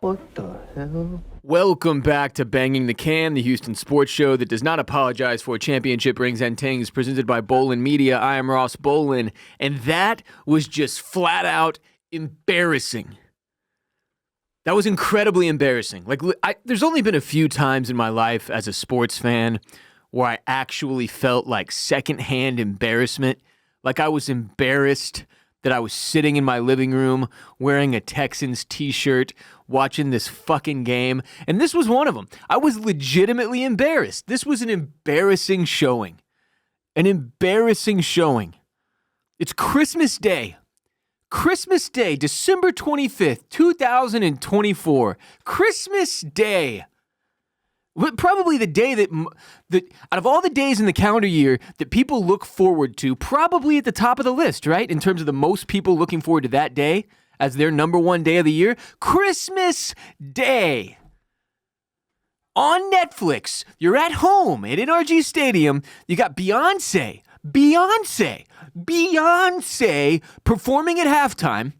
What the hell? Welcome back to Banging the Can, the Houston sports show that does not apologize for championship rings and tings, presented by Bolen Media. I am Ross Bolen, and that was just flat out embarrassing. That was incredibly embarrassing. There's only been a few times in my life as a sports fan where I actually felt like secondhand embarrassment, like I was embarrassed that I was sitting in my living room wearing a Texans t-shirt, watching this fucking game, and this was one of them. I was legitimately embarrassed. This was an embarrassing showing. An embarrassing showing. It's Christmas Day. Christmas Day, December 25th, 2024. Christmas Day. Probably the day that out of all the days in the calendar year that people look forward to, probably at the top of the list, right? In terms of the most people looking forward to that day as their number one day of the year, Christmas Day. On Netflix, you're at home at NRG Stadium, you got Beyonce performing at halftime.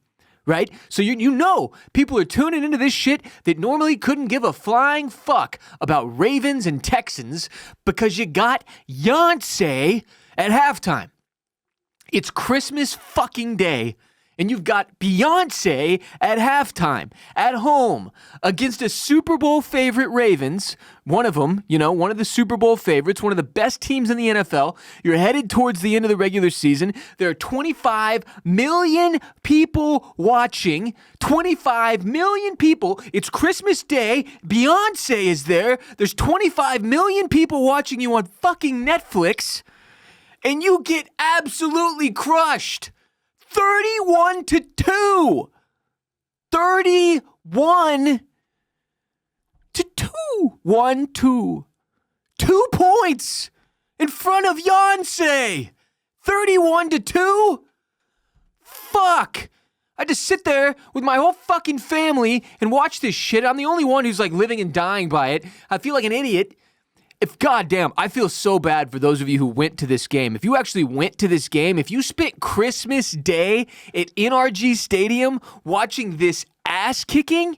Right? So you know people are tuning into this shit that normally couldn't give a flying fuck about Ravens and Texans because you got Beyonce at halftime. It's Christmas fucking Day, and you've got Beyonce at halftime, at home, against a Super Bowl favorite Ravens, one of them, one of the Super Bowl favorites, one of the best teams in the NFL. You're headed towards the end of the regular season. There are 25 million people watching. 25 million people. It's Christmas Day. Beyonce is there. There's 25 million people watching you on fucking Netflix, and you get absolutely crushed. 31-2. 31-2. 1-2. 2 points in front of Beyonce. 31-2. Fuck. I just sit there with my whole fucking family and watch this shit. I'm the only one who's living and dying by it. I feel like an idiot. Goddamn, I feel so bad for those of you who went to this game. If you actually went to this game, if you spent Christmas Day at NRG Stadium watching this ass kicking,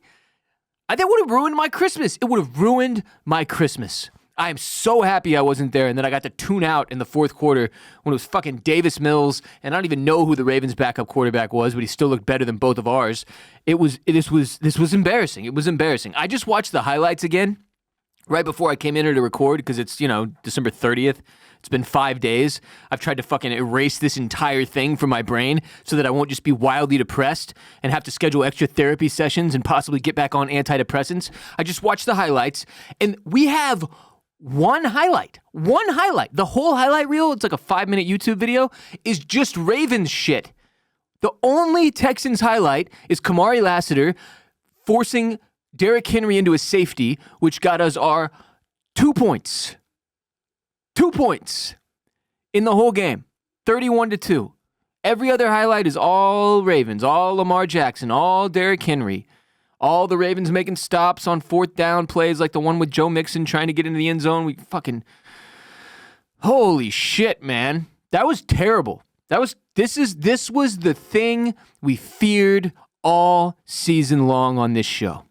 that would have ruined my Christmas. It would have ruined my Christmas. I am so happy I wasn't there, and then I got to tune out in the fourth quarter when it was fucking Davis Mills, and I don't even know who the Ravens' backup quarterback was, but he still looked better than both of ours. This was embarrassing. It was embarrassing. I just watched the highlights again right before I came in here to record because it's, December 30th. It's been 5 days. I've tried to fucking erase this entire thing from my brain so that I won't just be wildly depressed and have to schedule extra therapy sessions and possibly get back on antidepressants. I just watched the highlights, and we have one highlight. The whole highlight reel, it's like a 5-minute YouTube video, is just Ravens shit. The only Texans highlight is Kamari Lassiter forcing Derrick Henry into a safety, which got us our 2 points. 2 points in the whole game. 31-2. Every other highlight is all Ravens, all Lamar Jackson, all Derrick Henry, all the Ravens making stops on fourth down plays like the one with Joe Mixon trying to get into the end zone. Holy shit, man. That was terrible. This was the thing we feared all season long on this show.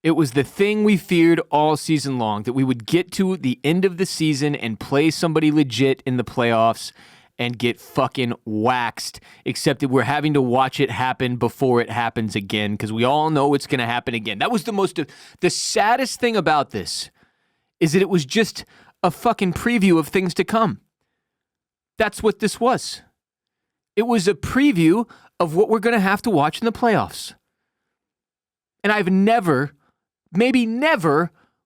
It was the thing we feared all season long, that we would get to the end of the season and play somebody legit in the playoffs and get fucking waxed, except that we're having to watch it happen before it happens again because we all know it's going to happen again. That was the saddest thing about this is that it was just a fucking preview of things to come. That's what this was. It was a preview of what we're going to have to watch in the playoffs. And I've never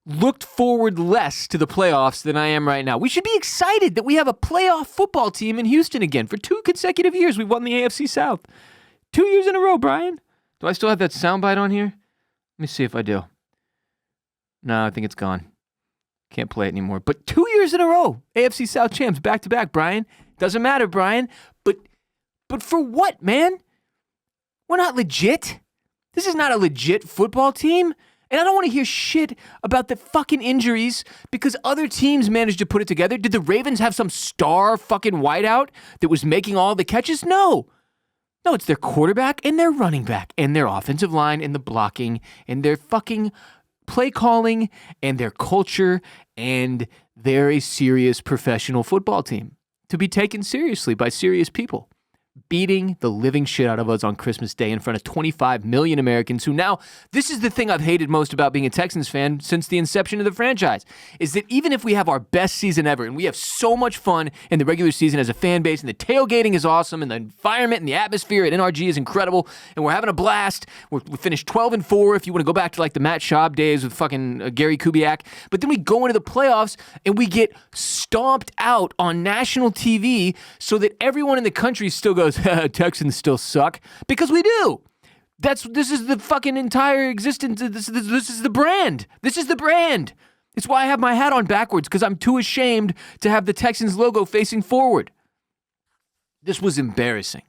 looked forward less to the playoffs than I am right now. We should be excited that we have a playoff football team in Houston again. For 2 consecutive years, we've won the AFC South. 2 years in a row, Brian. Do I still have that soundbite on here? Let me see if I do. No, I think it's gone. Can't play it anymore. But 2 years in a row, AFC South champs, back to back, Brian. Doesn't matter, Brian. But for what, man? We're not legit. This is not a legit football team. And I don't want to hear shit about the fucking injuries because other teams managed to put it together. Did the Ravens have some star fucking wideout that was making all the catches? No. No, it's their quarterback and their running back and their offensive line and the blocking and their fucking play calling and their culture, and they're a serious professional football team to be taken seriously by serious people, beating the living shit out of us on Christmas Day in front of 25 million Americans who now, this is the thing I've hated most about being a Texans fan since the inception of the franchise, is that even if we have our best season ever and we have so much fun in the regular season as a fan base and the tailgating is awesome and the environment and the atmosphere at NRG is incredible and we're having a blast, we finished 12-4 if you want to go back to like the Matt Schaub days with fucking Gary Kubiak, but then we go into the playoffs and we get stomped out on national TV so that everyone in the country still goes, Texans still suck, because we do. This is the fucking entire existence. This is the brand. This is the brand. It's why I have my hat on backwards, because I'm too ashamed to have the Texans logo facing forward. This was embarrassing.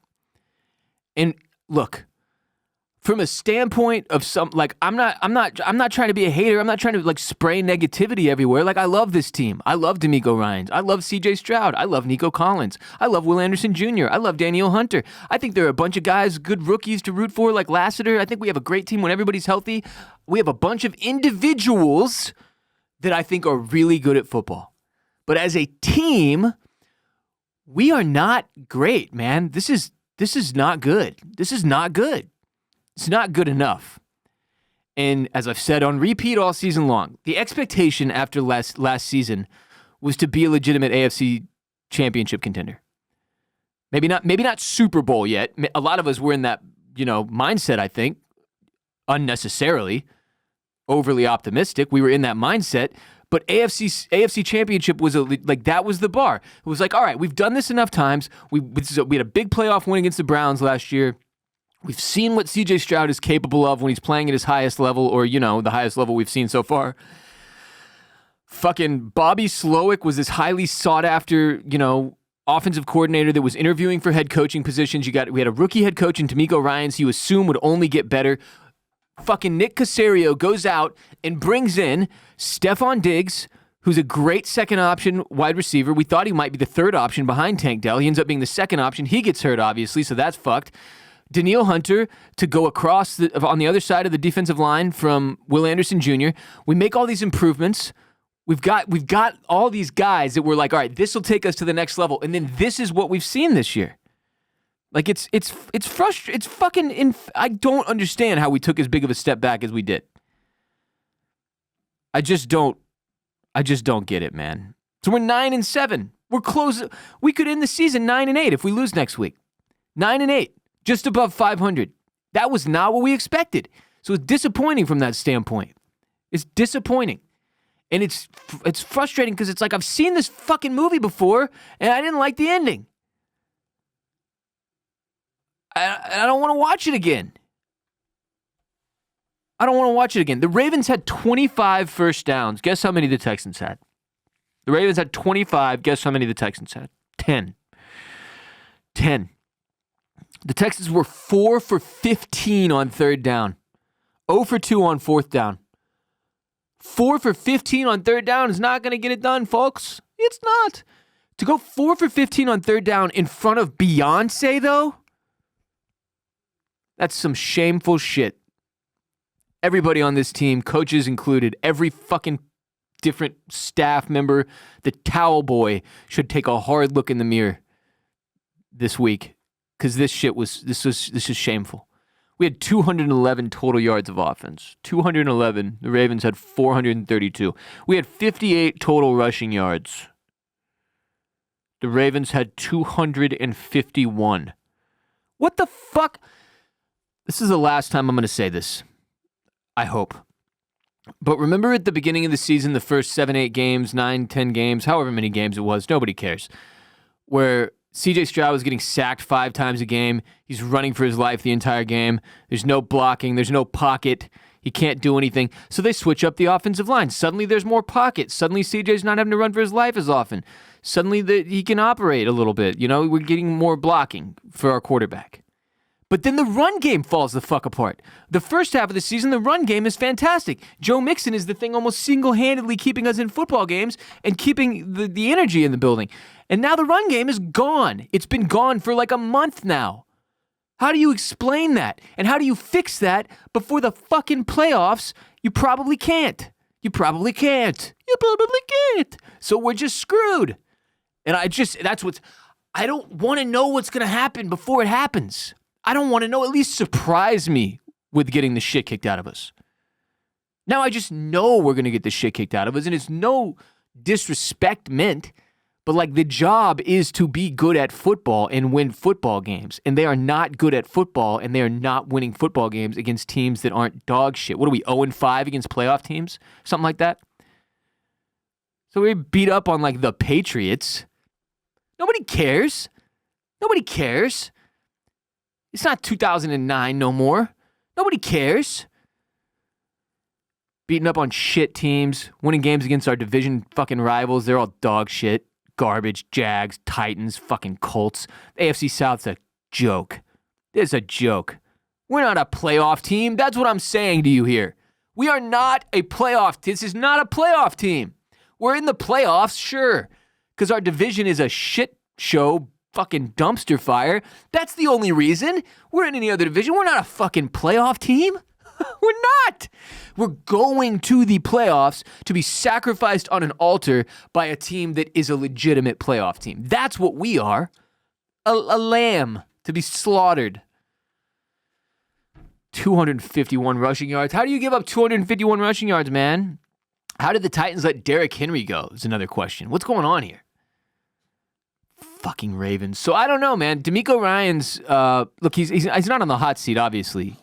And look, from a standpoint of I'm not trying to be a hater. I'm not trying to like spray negativity everywhere. Like, I love this team. I love D'Amico Ryans. I love CJ Stroud. I love Nico Collins. I love Will Anderson Jr. I love Daniel Hunter. I think there are a bunch of guys, good rookies to root for, like Lassiter. I think we have a great team when everybody's healthy. We have a bunch of individuals that I think are really good at football. But as a team, we are not great, man. This is not good. This is not good. It's not good enough. And as I've said on repeat all season long, the expectation after last season was to be a legitimate AFC championship contender. Maybe not Super Bowl yet. A lot of us were in that, mindset, I think, unnecessarily, overly optimistic. We were in that mindset, but AFC championship was that was the bar. It was like, all right, we've done this enough times. We had a big playoff win against the Browns last year. We've seen what CJ Stroud is capable of when he's playing at his highest level, or, the highest level we've seen so far. Fucking Bobby Slowick was this highly sought after, offensive coordinator that was interviewing for head coaching positions. We had a rookie head coach in D'Amico Ryans who you assume would only get better. Fucking Nick Caserio goes out and brings in Stephon Diggs, who's a great second option wide receiver. We thought he might be the third option behind Tank Dell. He ends up being the second option. He gets hurt, obviously, so that's fucked. Danielle Hunter to go across on the other side of the defensive line from Will Anderson Jr. We make all these improvements. We've got all these guys that we're like, all right, this will take us to the next level. And then this is what we've seen this year. Like, it's frustrating. It's fucking. I don't understand how we took as big of a step back as we did. I just don't get it, man. So we're 9-7. We're close. We could end the season 9-8 if we lose next week. 9-8. Just above 500. That was not what we expected. So it's disappointing from that standpoint. It's disappointing. And it's frustrating because it's like I've seen this fucking movie before and I didn't like the ending. I don't want to watch it again. The Ravens had 25 first downs. Guess how many the Texans had? The Ravens had 25. Guess how many the Texans had? 10. The Texans were 4 for 15 on third down. 0 for 2 on fourth down. 4 for 15 on third down is not going to get it done, folks. It's not. To go 4 for 15 on third down in front of Beyonce, though, that's some shameful shit. Everybody on this team, coaches included, every fucking different staff member, the towel boy should take a hard look in the mirror this week. Because this is shameful. We had 211 total yards of offense. 211. The Ravens had 432. We had 58 total rushing yards. The Ravens had 251. What the fuck? This is the last time I'm going to say this. I hope. But remember at the beginning of the season, the first 7, 8 games, 9, 10 games, however many games it was, nobody cares, where CJ Stroud was getting sacked 5 times a game. He's running for his life the entire game. There's no blocking. There's no pocket. He can't do anything. So they switch up the offensive line. Suddenly there's more pocket. Suddenly CJ's not having to run for his life as often. Suddenly he can operate a little bit. We're getting more blocking for our quarterback. But then the run game falls the fuck apart. The first half of the season, the run game is fantastic. Joe Mixon is the thing almost single-handedly keeping us in football games and keeping the energy in the building. And now the run game is gone. It's been gone for like a month now. How do you explain that? And how do you fix that before the fucking playoffs? You probably can't. You probably can't. So we're just screwed. And I don't want to know what's going to happen before it happens. I don't want to know. At least surprise me with getting the shit kicked out of us. Now I just know we're going to get the shit kicked out of us, and it's no disrespect meant, but like the job is to be good at football and win football games, and they are not good at football, and they are not winning football games against teams that aren't dog shit. What are we, 0-5 against playoff teams? Something like that? So we beat up on like the Patriots. Nobody cares. Nobody cares. It's not 2009 no more. Nobody cares. Beating up on shit teams, winning games against our division fucking rivals. They're all dog shit, garbage, Jags, Titans, fucking Colts. AFC South's a joke. It's a joke. We're not a playoff team. That's what I'm saying to you here. We are not a playoff. This is not a playoff team. We're in the playoffs, sure, because our division is a shit show, fucking dumpster fire. That's the only reason. We're in any other division. We're not a fucking playoff team. We're not. We're going to the playoffs to be sacrificed on an altar by a team that is a legitimate playoff team. That's what we are. A lamb to be slaughtered. 251 rushing yards. How do you give up 251 rushing yards, man? How did the Titans let Derrick Henry go is another question. What's going on here? Fucking Ravens. So I don't know, man. DeMeco Ryans, look, he's not on the hot seat, obviously.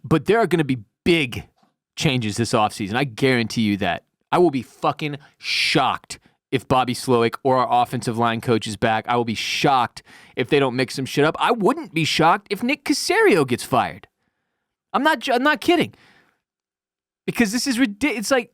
But there are going to be big changes this offseason. I guarantee you that. I will be fucking shocked if Bobby Slowick or our offensive line coach is back. I will be shocked if they don't mix some shit up. I wouldn't be shocked if Nick Caserio gets fired. I'm not kidding. Because this is ridiculous. It's like,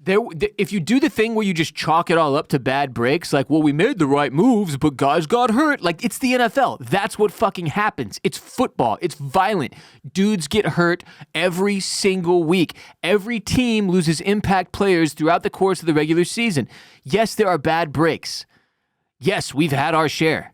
if you do the thing where you just chalk it all up to bad breaks, like, well, we made the right moves, but guys got hurt. Like, it's the NFL. That's what fucking happens. It's football. It's violent. Dudes get hurt every single week. Every team loses impact players throughout the course of the regular season. Yes, there are bad breaks. Yes, we've had our share.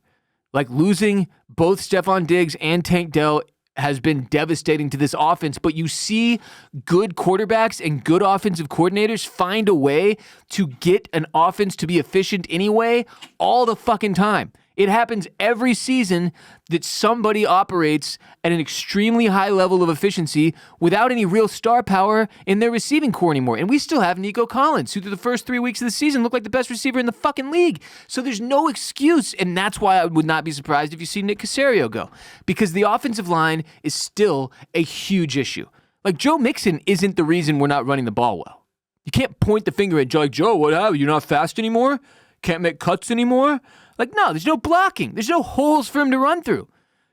Like, losing both Stephon Diggs and Tank Dell has been devastating to this offense, but you see good quarterbacks and good offensive coordinators find a way to get an offense to be efficient anyway all the fucking time. It happens every season that somebody operates at an extremely high level of efficiency without any real star power in their receiving core anymore. And we still have Nico Collins, who through the first 3 weeks of the season looked like the best receiver in the fucking league. So there's no excuse, and that's why I would not be surprised if you see Nick Caserio go. Because the offensive line is still a huge issue. Like, Joe Mixon isn't the reason we're not running the ball well. You can't point the finger at Joe, like, Joe, what happened? You're not fast anymore? Can't make cuts anymore? Like, no, there's no blocking. There's no holes for him to run through.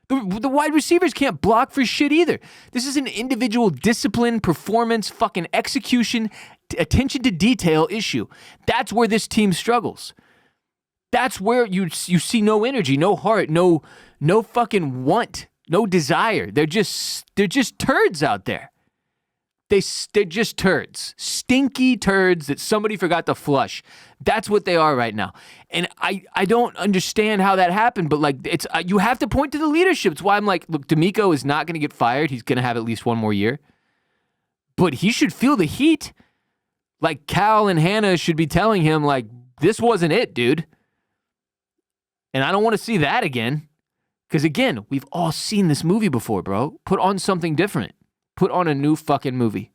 The wide receivers can't block for shit either. This is an individual discipline, performance, fucking execution, attention to detail issue. That's where this team struggles. That's where you see no energy, no heart, no fucking want, no desire. They're just turds out there. They're just turds. Stinky turds that somebody forgot to flush. That's what they are right now. And I don't understand how that happened, but like, it's you have to point to the leadership. It's why I'm like, look, DeMeco is not going to get fired. He's going to have at least one more year. But he should feel the heat. Like, Cal and Hannah should be telling him, like, this wasn't it, dude. And I don't want to see that again. Because again, we've all seen this movie before, bro. Put on something different. Put on a new fucking movie.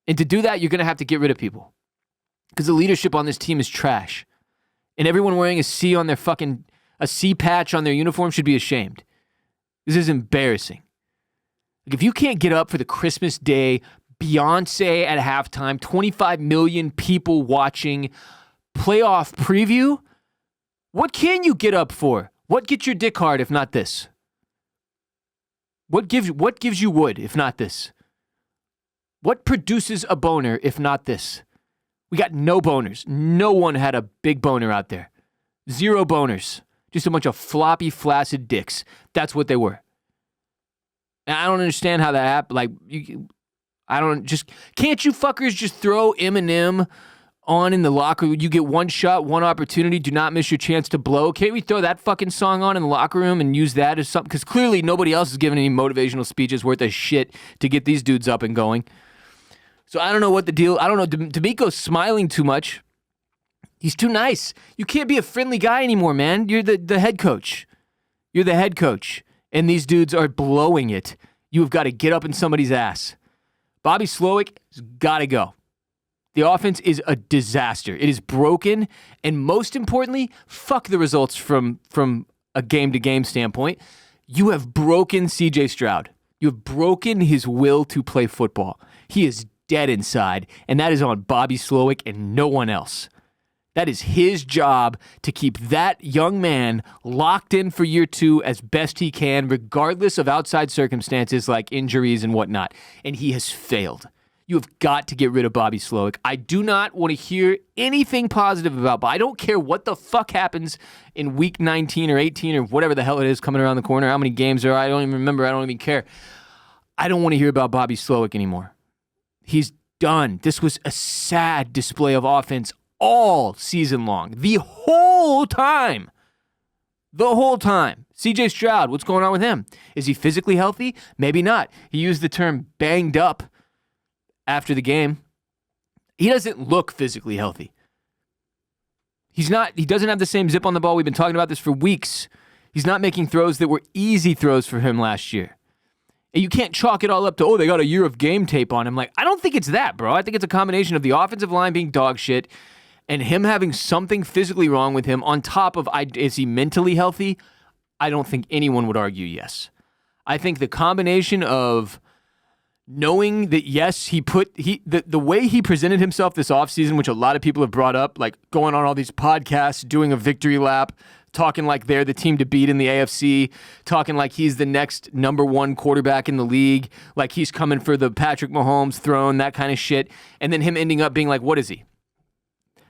And to do that, you're going to have to get rid of people. Because the leadership on this team is trash. And everyone wearing a C patch on their uniform should be ashamed. This is embarrassing. Like, if you can't get up for the Christmas Day, Beyonce at halftime, 25 million people watching, playoff preview, what can you get up for? What gets your dick hard if not this? What gives you wood, if not this? What produces a boner, if not this? We got no boners. No one had a big boner out there. 0 boners. Just a bunch of floppy, flaccid dicks. That's what they were. And I don't understand how that happened. Like, can't you fuckers just throw Eminem on in the locker room. You get one shot, one opportunity. Do not miss your chance to blow. Can't we throw that fucking song on in the locker room and use that as something? Because clearly nobody else is giving any motivational speeches worth of shit to get these dudes up and going. So I don't know what the deal. I don't know. D'Amico's smiling too much. He's too nice. You can't be a friendly guy anymore, man. You're the head coach. You're the head coach. And these dudes are blowing it. You have got to get up in somebody's ass. Bobby Slowick has got to go. The offense is a disaster. It is broken, and most importantly, fuck the results from a game-to-game standpoint. You have broken C.J. Stroud. You have broken his will to play football. He is dead inside, and that is on Bobby Slowick and no one else. That is his job to keep that young man locked in for year 2 as best he can, regardless of outside circumstances like injuries and whatnot, and he has failed. You have got to get rid of Bobby Slowick. I do not want to hear anything positive about Bobby. I don't care what the fuck happens in week 19 or 18 or whatever the hell it is coming around the corner, how many games there are. I don't even remember. I don't even care. I don't want to hear about Bobby Slowick anymore. He's done. This was a sad display of offense all season long. The whole time. The whole time. CJ Stroud, what's going on with him? Is he physically healthy? Maybe not. He used the term banged up after the game. He doesn't look physically healthy. He doesn't have the same zip on the ball. We've been talking about this for weeks. He's not making throws that were easy throws for him last year. And you can't chalk it all up to, oh, they got a year of game tape on him. Like, I don't think it's that, bro. I think it's a combination of the offensive line being dog shit and him having something physically wrong with him on top of, is he mentally healthy? I don't think anyone would argue yes. I think the combination of knowing that, yes, the way he presented himself this offseason, which a lot of people have brought up, like going on all these podcasts, doing a victory lap, talking like they're the team to beat in the AFC, talking like he's the next number 1 quarterback in the league, like he's coming for the Patrick Mahomes throne, that kind of shit, and then him ending up being like, what is he?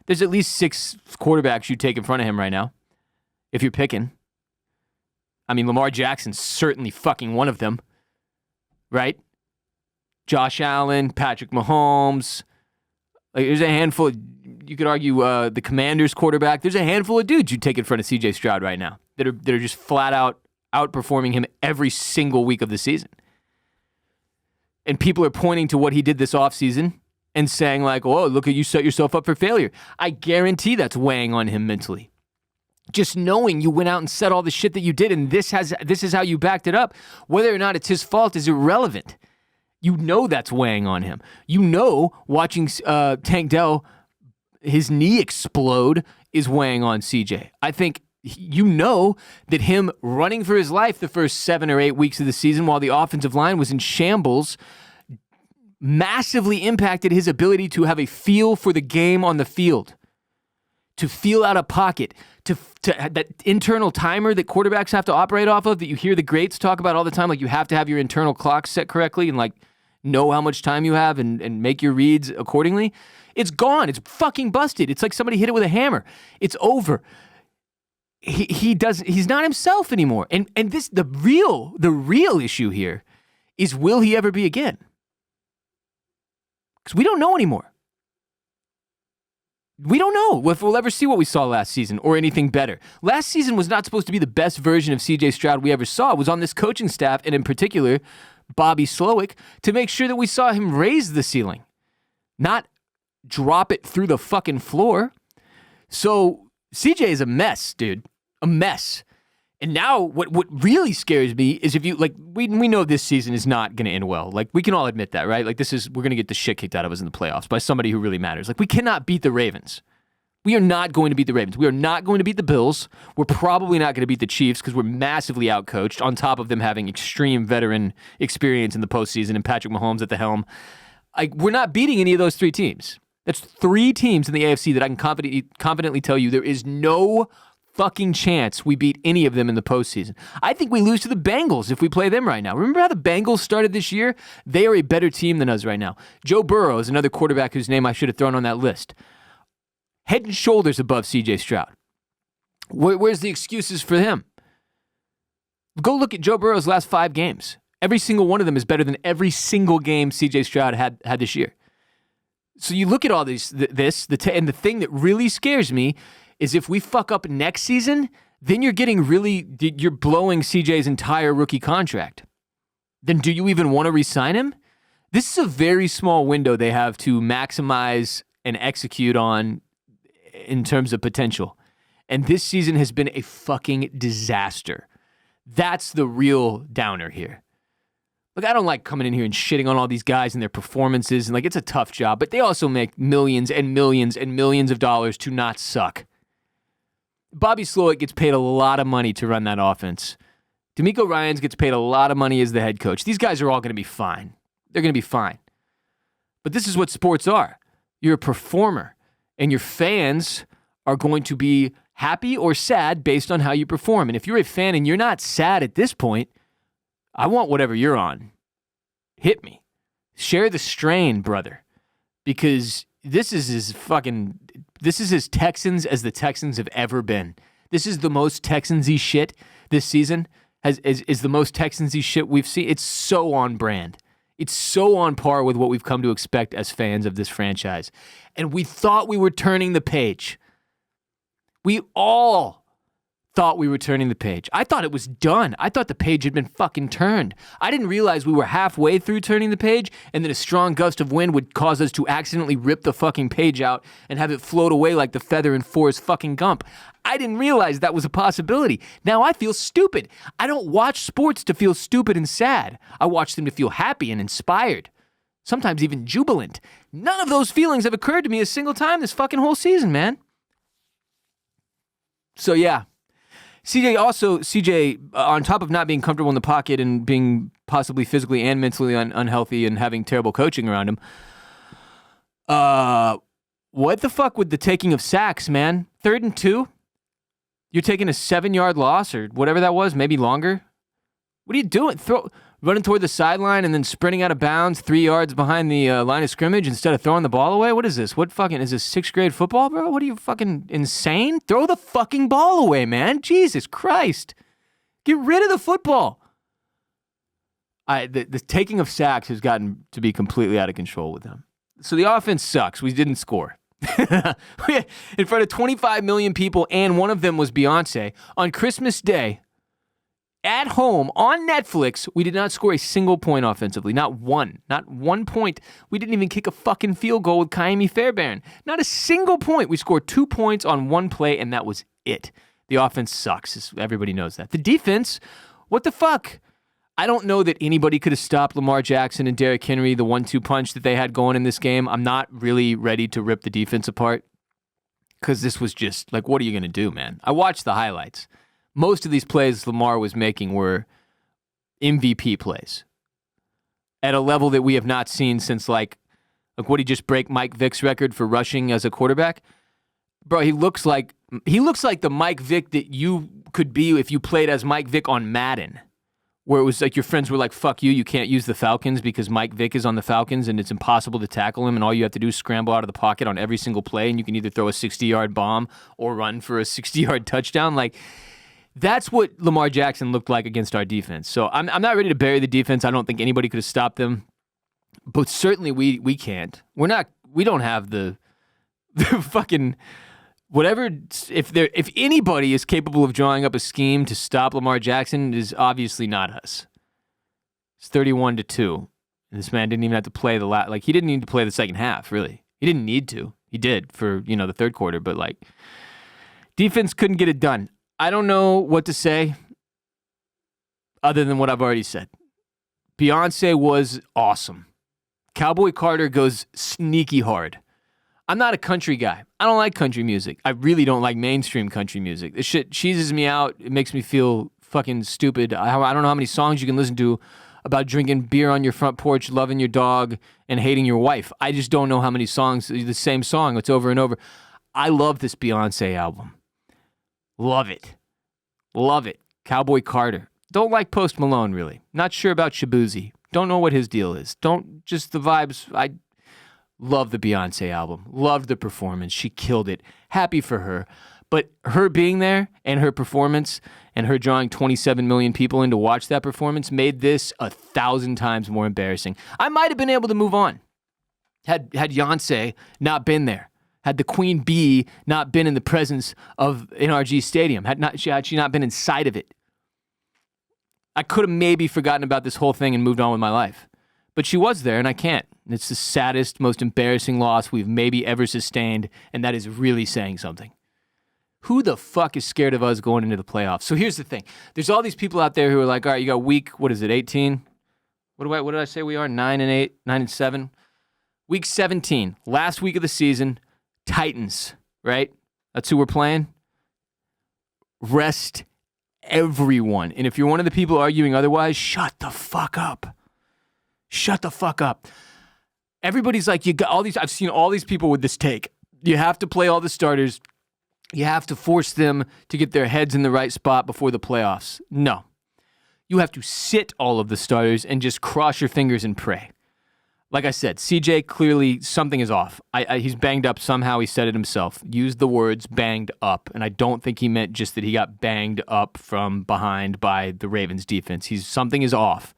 There's at least 6 quarterbacks you take in front of him right now, if you're picking. I mean, Lamar Jackson's certainly fucking one of them, right? Josh Allen, Patrick Mahomes. Like, there's a handful. You could argue the Commanders quarterback. There's a handful of dudes you take in front of C.J. Stroud right now that are just flat out outperforming him every single week of the season. And people are pointing to what he did this offseason and saying like, "Oh, look at you, set yourself up for failure." I guarantee that's weighing on him mentally. Just knowing you went out and said all the shit that you did, and this is how you backed it up. Whether or not it's his fault is irrelevant. You know that's weighing on him. You know watching Tank Dell, his knee explode is weighing on CJ. I think you know that him running for his life the first 7 or 8 weeks of the season while the offensive line was in shambles massively impacted his ability to have a feel for the game on the field, to feel out of pocket, to that internal timer that quarterbacks have to operate off of that you hear the greats talk about all the time. Like, you have to have your internal clock set correctly and like know how much time you have and make your reads accordingly. It's gone. It's fucking busted. It's like somebody hit it with a hammer. It's over. He's not himself anymore. And this the real issue here is, will he ever be again? Because we don't know anymore. We don't know if we'll ever see what we saw last season or anything better. Last season was not supposed to be the best version of CJ Stroud we ever saw. It was on this coaching staff, and in particular, Bobby Slowick, to make sure that we saw him raise the ceiling, not drop it through the fucking floor. So CJ is a mess, dude. A mess. And now what really scares me is if you, like, we know this season is not going to end well. Like, we can all admit that, right? Like, we're going to get the shit kicked out of us in the playoffs by somebody who really matters. Like, we cannot beat the Ravens. We are not going to beat the Ravens. We are not going to beat the Bills. We're probably not going to beat the Chiefs because we're massively outcoached, on top of them having extreme veteran experience in the postseason and Patrick Mahomes at the helm. Like, we're not beating any of those 3 teams. That's 3 teams in the AFC that I can confidently tell you there is no fucking chance we beat any of them in the postseason. I think we lose to the Bengals if we play them right now. Remember how the Bengals started this year? They are a better team than us right now. Joe Burrow is another quarterback whose name I should have thrown on that list. Head and shoulders above CJ Stroud. Where's the excuses for him? Go look at Joe Burrow's last 5 games. Every single one of them is better than every single game CJ Stroud had this year. So you look at all and the thing that really scares me is if we fuck up next season, then you're blowing CJ's entire rookie contract. Then do you even want to re-sign him? This is a very small window they have to maximize and execute on in terms of potential. And this season has been a fucking disaster. That's the real downer here. Look, I don't like coming in here and shitting on all these guys and their performances, and like, it's a tough job, but they also make millions and millions and millions of dollars to not suck. Bobby Slowick gets paid a lot of money to run that offense. D'Amico Ryans gets paid a lot of money as the head coach. These guys are all going to be fine. They're going to be fine. But this is what sports are. You're a performer, and your fans are going to be happy or sad based on how you perform. And if you're a fan and you're not sad at this point, I want whatever you're on. Hit me. Share the strain, brother. Because this is as Texans as the Texans have ever been. This is the most Texans-y shit this season. Is the most Texans-y shit we've seen. It's so on brand. It's so on par with what we've come to expect as fans of this franchise. And we thought we were turning the page. We all thought we were turning the page. I thought it was done. I thought the page had been fucking turned. I didn't realize we were halfway through turning the page and that a strong gust of wind would cause us to accidentally rip the fucking page out and have it float away like the feather in Forrest fucking Gump. I didn't realize that was a possibility. Now I feel stupid. I don't watch sports to feel stupid and sad. I watch them to feel happy and inspired. Sometimes even jubilant. None of those feelings have occurred to me a single time this fucking whole season, man. So yeah. CJ, on top of not being comfortable in the pocket and being possibly physically and mentally unhealthy and having terrible coaching around him, what the fuck with the taking of sacks, man? 3rd and 2? You're taking a 7-yard loss or whatever that was, maybe longer? What are you doing? Running toward the sideline and then sprinting out of bounds 3 yards behind the line of scrimmage instead of throwing the ball away? What is this? Is this 6th grade football, bro? What are you, fucking insane? Throw the fucking ball away, man. Jesus Christ. Get rid of the football. The taking of sacks has gotten to be completely out of control with them. So the offense sucks. We didn't score. In front of 25 million people, and one of them was Beyonce, on Christmas Day, at home, on Netflix, we did not score a single point offensively. Not one. Not 1 point. We didn't even kick a fucking field goal with Kaimi Fairbairn. Not a single point. We scored 2 points on one play, and that was it. The offense sucks. Everybody knows that. The defense, what the fuck? I don't know that anybody could have stopped Lamar Jackson and Derrick Henry, the 1-2 punch that they had going in this game. I'm not really ready to rip the defense apart because this was just, like, what are you going to do, man? I watched the highlights. Most of these plays Lamar was making were MVP plays at a level that we have not seen since, like what, he just break Mike Vick's record for rushing as a quarterback? Bro, he looks like the Mike Vick that you could be if you played as Mike Vick on Madden, where it was like your friends were like, fuck you can't use the Falcons because Mike Vick is on the Falcons and it's impossible to tackle him and all you have to do is scramble out of the pocket on every single play and you can either throw a 60-yard bomb or run for a 60-yard touchdown. Like, that's what Lamar Jackson looked like against our defense. So I'm not ready to bury the defense. I don't think anybody could have stopped them. But certainly we can't. We don't have the fucking whatever. If anybody is capable of drawing up a scheme to stop Lamar Jackson, it is obviously not us. It's 31-2. And this man didn't even have to play he didn't need to play the second half, really. He didn't need to. He did for, the third quarter, but defense couldn't get it done. I don't know what to say other than what I've already said. Beyonce was awesome. Cowboy Carter goes sneaky hard. I'm not a country guy. I don't like country music. I really don't like mainstream country music. This shit cheeses me out. It makes me feel fucking stupid. I don't know how many songs you can listen to about drinking beer on your front porch, loving your dog, and hating your wife. I just don't know how many songs, the same song. It's over and over. I love this Beyonce album. Love it. Love it. Cowboy Carter. Don't like Post Malone, really. Not sure about Shabuzi. Don't know what his deal is. Just the vibes. I love the Beyonce album. Loved the performance. She killed it. Happy for her. But her being there and her performance and her drawing 27 million people in to watch that performance made this 1,000 times more embarrassing. I might have been able to move on. Had Beyonce not been there, had the Queen Bee not been in the presence of NRG Stadium, had she not been inside of it, I could have maybe forgotten about this whole thing and moved on with my life. But she was there, and I can't. It's the saddest, most embarrassing loss we've maybe ever sustained, and that is really saying something. Who the fuck is scared of us going into the playoffs? So here's the thing. There's all these people out there who are like, all right, you got week, 18? What did I say we are? 9-8, 9-7? Week 17, last week of the season, Titans, right? That's who we're playing. Rest everyone. And if you're one of the people arguing otherwise, shut the fuck up. Shut the fuck up. Everybody's like, you got all these, I've seen all these people with this take. You have to play all the starters. You have to force them to get their heads in the right spot before the playoffs. No. You have to sit all of the starters and just cross your fingers and pray. Like I said, CJ, clearly something is off. He's banged up somehow. He said it himself. Used the words banged up. And I don't think he meant just that he got banged up from behind by the Ravens defense. Something is off.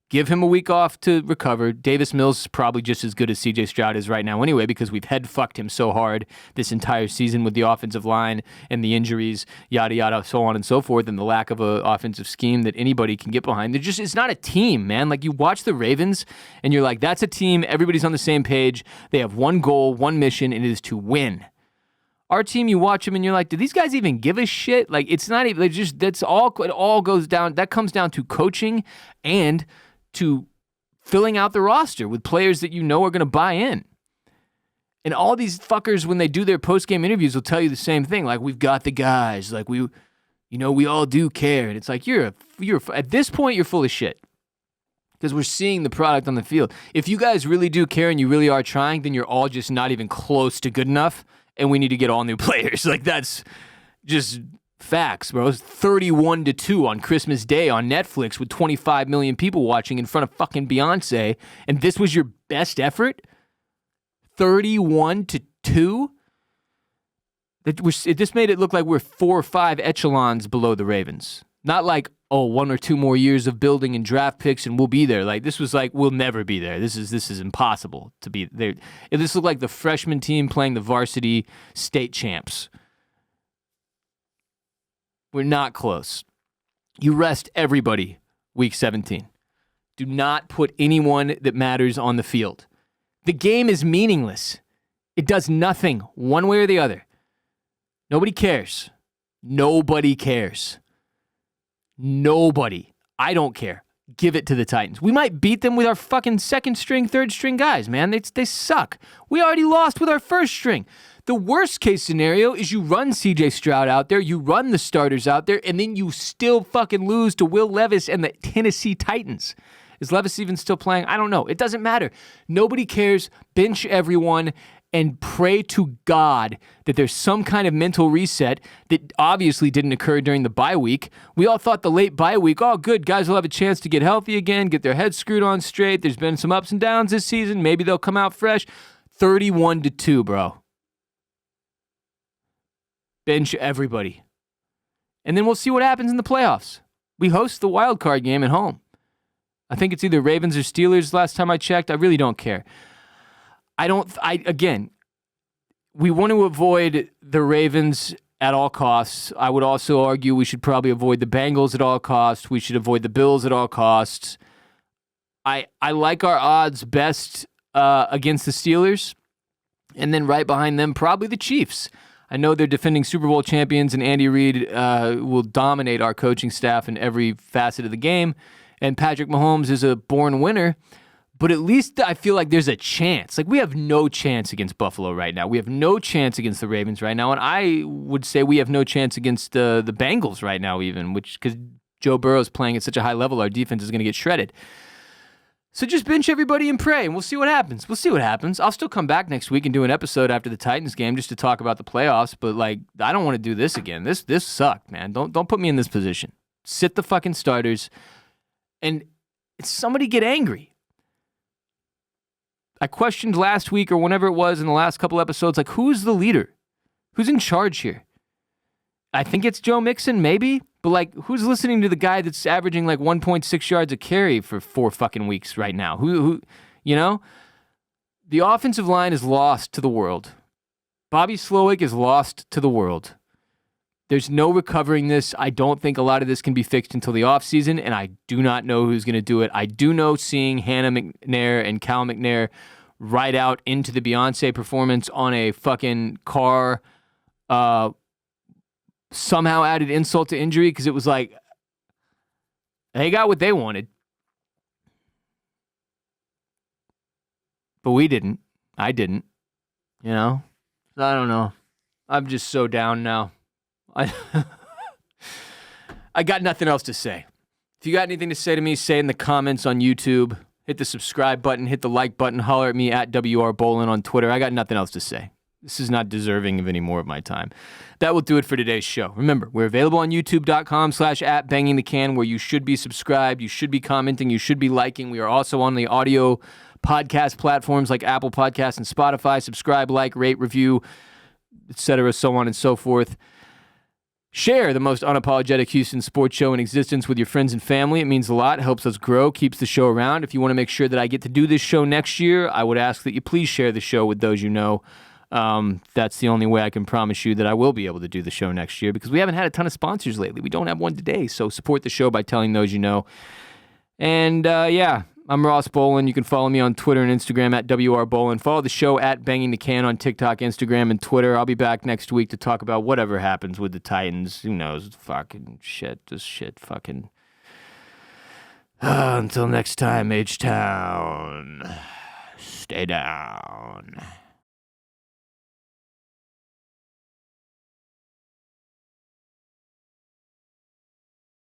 Give him a week off to recover. Davis Mills is probably just as good as CJ Stroud is right now anyway, because we've head-fucked him so hard this entire season with the offensive line and the injuries, yada, yada, so on and so forth, and the lack of an offensive scheme that anybody can get behind. It's not a team, man. Like, you watch the Ravens, and you're like, that's a team. Everybody's on the same page. They have one goal, one mission, and it is to win. Our team, you watch them, and you're like, do these guys even give a shit? Like, it's not even, it all goes down, that comes down to coaching and to filling out the roster with players that you know are going to buy in. And all these fuckers, when they do their post-game interviews, will tell you the same thing. Like, we've got the guys. Like, we all do care. And it's like, at this point, you're full of shit. Because we're seeing the product on the field. If you guys really do care and you really are trying, then you're all just not even close to good enough. And we need to get all new players. Like, that's just facts, bro. It's 31-2 on Christmas Day on Netflix with 25 million people watching in front of fucking Beyonce, and this was your best effort? 31-2? This made it look like we're 4 or 5 echelons below the Ravens. Not like, 1 or 2 more years of building and draft picks and we'll be there. Like, this was like, we'll never be there. This is impossible to be there. This looked like the freshman team playing the varsity state champs. We're not close. You rest everybody week 17. Do not put anyone that matters on the field. The game is meaningless. It does nothing one way or the other. Nobody cares. Nobody cares. Nobody. I don't care. Give it to the Titans. We might beat them with our fucking second string, third string guys, man. They suck. We already lost with our first string. The worst case scenario is you run CJ Stroud out there, you run the starters out there, and then you still fucking lose to Will Levis and the Tennessee Titans. Is Levis even still playing? I don't know. It doesn't matter. Nobody cares. Bench everyone and pray to God that there's some kind of mental reset that obviously didn't occur during the bye week. We all thought the late bye week, good, guys will have a chance to get healthy again, get their heads screwed on straight. There's been some ups and downs this season. Maybe they'll come out fresh. 31-2, bro. Bench everybody. And then we'll see what happens in the playoffs. We host the wild card game at home. I think it's either Ravens or Steelers last time I checked. I really don't care. Again, we want to avoid the Ravens at all costs. I would also argue we should probably avoid the Bengals at all costs. We should avoid the Bills at all costs. I like our odds best against the Steelers. And then right behind them, probably the Chiefs. I know they're defending Super Bowl champions, and Andy Reid will dominate our coaching staff in every facet of the game. And Patrick Mahomes is a born winner, but at least I feel like there's a chance. Like, we have no chance against Buffalo right now. We have no chance against the Ravens right now, and I would say we have no chance against the Bengals right now even, because Joe Burrow's playing at such a high level, our defense is going to get shredded. So just bench everybody and pray, and we'll see what happens. We'll see what happens. I'll still come back next week and do an episode after the Titans game just to talk about the playoffs, but, like, I don't want to do this again. This sucked, man. Don't put me in this position. Sit the fucking starters, and somebody get angry. I questioned last week or whenever it was in the last couple episodes, like, who's the leader? Who's in charge here? I think it's Joe Mixon, maybe. But, like, who's listening to the guy that's averaging, like, 1.6 yards a carry for 4 fucking weeks right now? Who, you know? The offensive line is lost to the world. Bobby Slowick is lost to the world. There's no recovering this. I don't think a lot of this can be fixed until the offseason, and I do not know who's going to do it. I do know seeing Hannah McNair and Cal McNair ride out into the Beyonce performance on a fucking car somehow added insult to injury, because it was like they got what they wanted. But we didn't. I didn't. You know? I don't know. I'm just so down now. I got nothing else to say. If you got anything to say to me, say it in the comments on YouTube. Hit the subscribe button, hit the like button, holler at me at WR Bolen on Twitter. I got nothing else to say. This is not deserving of any more of my time. That will do it for today's show. Remember, we're available on youtube.com/@bangingthecan, where you should be subscribed, you should be commenting, you should be liking. We are also on the audio podcast platforms like Apple Podcasts and Spotify. Subscribe, like, rate, review, etc., so on and so forth. Share the most unapologetic Houston sports show in existence with your friends and family. It means a lot. It helps us grow, keeps the show around. If you want to make sure that I get to do this show next year, I would ask that you please share the show with those you know. That's the only way I can promise you that I will be able to do the show next year, because we haven't had a ton of sponsors lately. We don't have one today, so support the show by telling those you know. And yeah, I'm Ross Bolen. You can follow me on Twitter and Instagram at WR Bolen. Follow the show at Banging the Can on TikTok, Instagram, and Twitter. I'll be back next week to talk about whatever happens with the Titans. Who knows? Fucking shit. This shit fucking... until next time, H-Town. Stay down.